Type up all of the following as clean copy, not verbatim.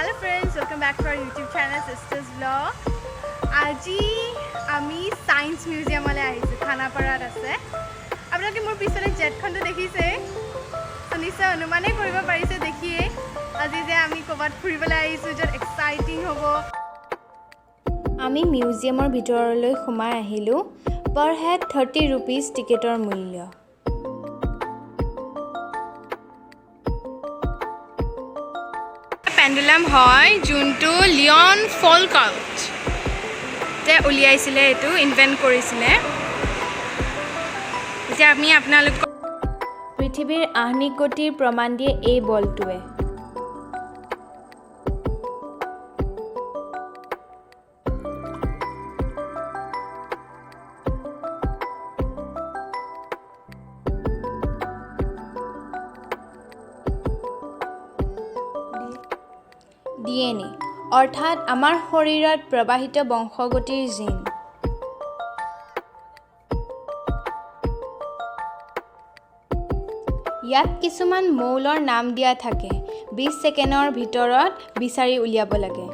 Hello friends, welcome back to our YouTube channel Sisters Vlog. আজি আমি science মিউজিয়ামলৈ আহিছোঁ খানাপাৰাত আছে আপোনালোকে মোৰ পিছলে জেটখনটো দেখিছে তো নিশ্চয় অনুমানে কৰিব পাৰিছে দেখিয়ে আজি যে আমি ক'বাত ফুৰিবলৈ আহিছোঁ য'ত এক্সাইটিং হ'ব আমি মিউজিয়ামৰ ভিতৰলৈ সোমাই আহিলোঁ পাৰ হেড 30 rupees টিকেটৰ মূল্য পেণ্ডুলাম হয় যোনটো লিঅন ফলকাউট তে উলিয়াইছিলে এটো ইনভেন্ট কৰিছিলে যে আমি আপোনালোক পৃথিৱীৰ আহ্নিক গতিৰ প্ৰমাণ দিয়ে এই বলটোৱে DNA অৰ্থাৎ আমাৰ শৰীৰত প্ৰবাহিত বংশগতিৰ জিন ইয়াত কিছুমান মৌলৰ নাম দিয়া থাকে 20 ছেকেণ্ডৰ ভিতৰত বিচাৰি উলিয়াব লাগে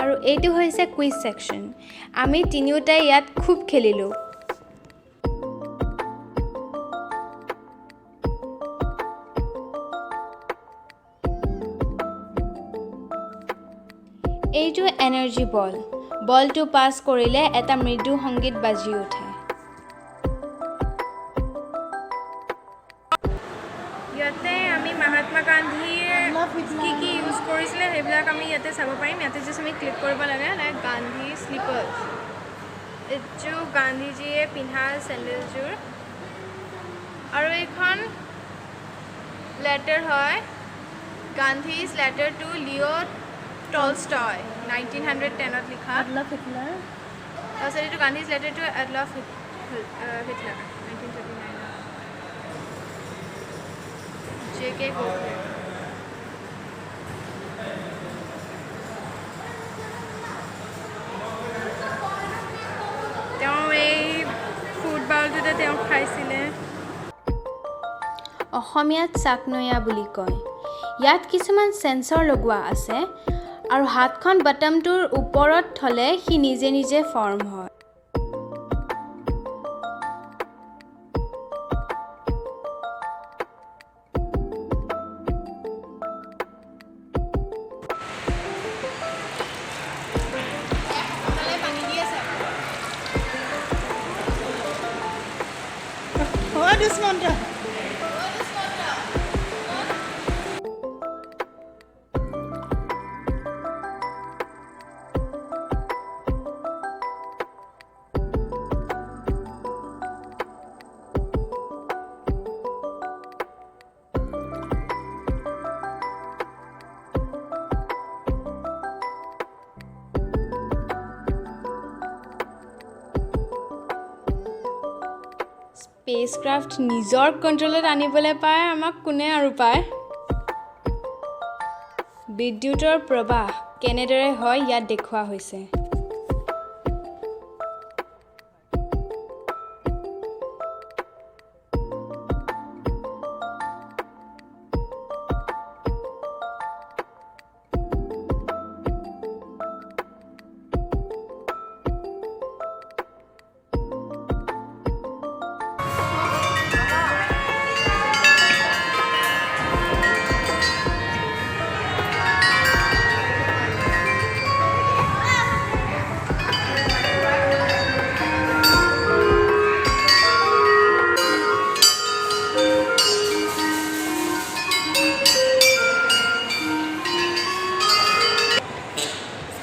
আৰু এইটো হৈছে কুইজ সেকশন আমি তিনিওটাই ইয়াত খুব খেলিলো এইটো এনাৰ্জি বলটো পাস কৰিলে এটা মৃদু সংগীত বাজি উঠে ইয়াতে আমি মহাত্মা গান্ধী কি ইউজ কৰিছিলে সেইবিলাক আমি ইয়াতে চাব পাৰিম ইয়াতে যে আমি ক্লিক কৰিব লাগে লাইক গান্ধী স্লিপাৰ্ছ এইটো গান্ধীজীয়ে পিন্ধা চেণ্ডেলযোৰ আৰু এইখন লেটাৰ হয় Gandhi's letter to Leo Tolstoy 1910 ত লিখা Adolf Hitler sorry to Gandhi's letter to Adolf Hitler 1939 JK Gokhale তেওঁ এই ফুটবলটোতে তেওঁ খাইছিলে অসমীয়াত চাকনৈয়া বুলি কয় ইয়াত কিছুমান সেন্সৰ লগোৱা আছে আৰু হাতখন বটমটোৰ ওপৰত থলে সি নিজে নিজে ফৰ্ম হয় স্পেচক্ৰাফ্ট নিজৰ কণ্ট্ৰলত আনিবলৈ পায় আমাক কোনে আৰু পায় বিদ্যুতৰ প্ৰবাহ কেনেদৰে হয় ইয়াত দেখুওৱা হৈছে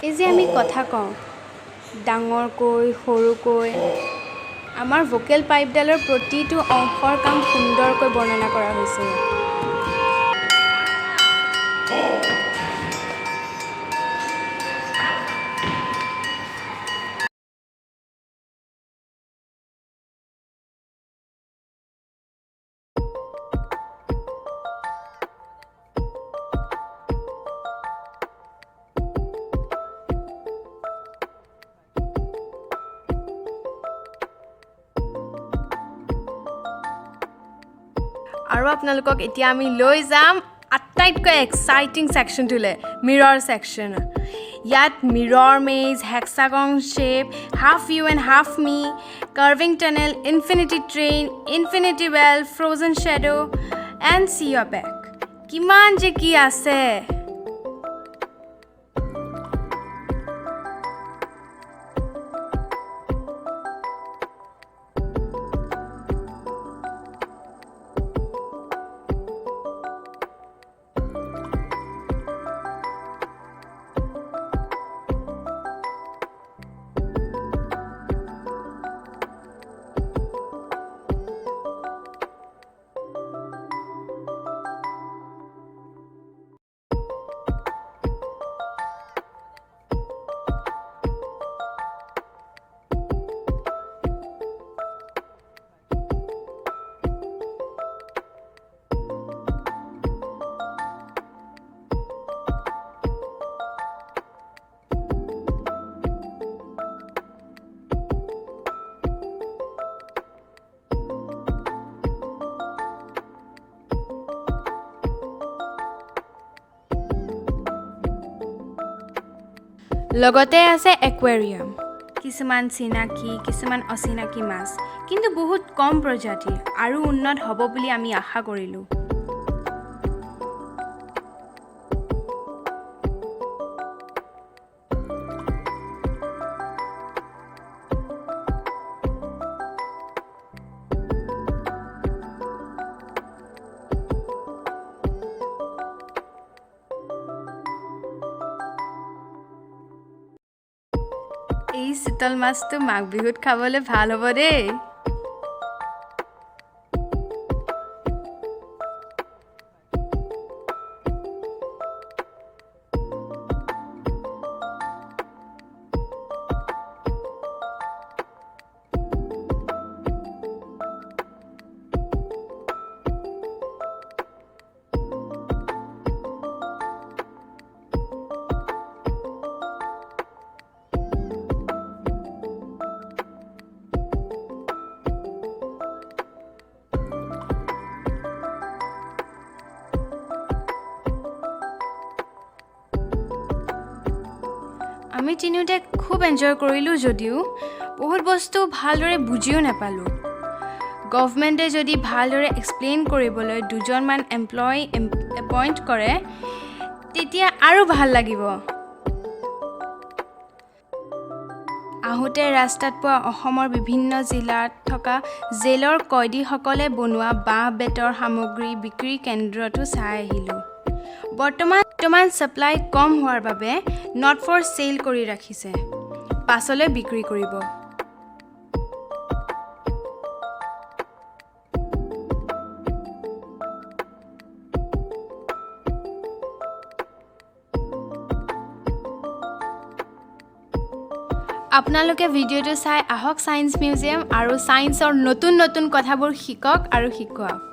এই যে আমি কথা কওঁ ডাঙৰকৈ সৰুকৈ আমাৰ ভোকেল পাইপডালৰ প্ৰতিটো অংশৰ কাম সুন্দৰকৈ বৰ্ণনা কৰা হৈছে আৰু আপোনালোকক এতিয়া আমি লৈ যাম আটাইতকৈ এক্সাইটিং ছেকশ্যনটোলৈ মিৰৰ ছেকশ্যন ইয়াত mirror maze hexagon shape half you and half me carving tunnel infinity train infinity well frozen shadow and see your back কিমান যে কি আছে লগতে আছে একুৱেৰিয়াম কিছুমান চিনাকি কিছুমান অচিনাকি মাছ কিন্তু বহুত কম প্ৰজাতিৰ আৰু উন্নত হ'ব বুলি আমি আশা কৰিলোঁ এই চিতল মাছটো মাঘ বিহুত খাবলৈ ভাল হ'ব দেই আমি তিনিওতে খুব এনজয় কৰিলোঁ যদিও বহুত বস্তু ভালদৰে বুজিও নাপালোঁ গভৰ্ণমেণ্টে যদি ভালদৰে এক্সপ্লেইন কৰিবলৈ দুজনমান এমপ্লয় এপইণ্ট কৰে তেতিয়া আৰু ভাল লাগিব আহোঁতে ৰাস্তাত পোৱা অসমৰ বিভিন্ন জিলাত থকা জেলৰ কয়দীসকলে বনোৱা বাঁহ বেতৰ সামগ্ৰী বিক্ৰী কেন্দ্ৰটো চাই আহিলোঁ বৰ্তমান ছাপ্লাই কম হোৱাৰ বাবে নট ফৰ চেল কৰি ৰাখিছে পাছলৈ বিক্ৰী কৰিব আপোনালোকে ভিডিঅ'টো চাই আহক ছায়েন্স মিউজিয়াম আৰু ছায়েন্সৰ নতুন নতুন কথাবোৰ শিকক আৰু শিকক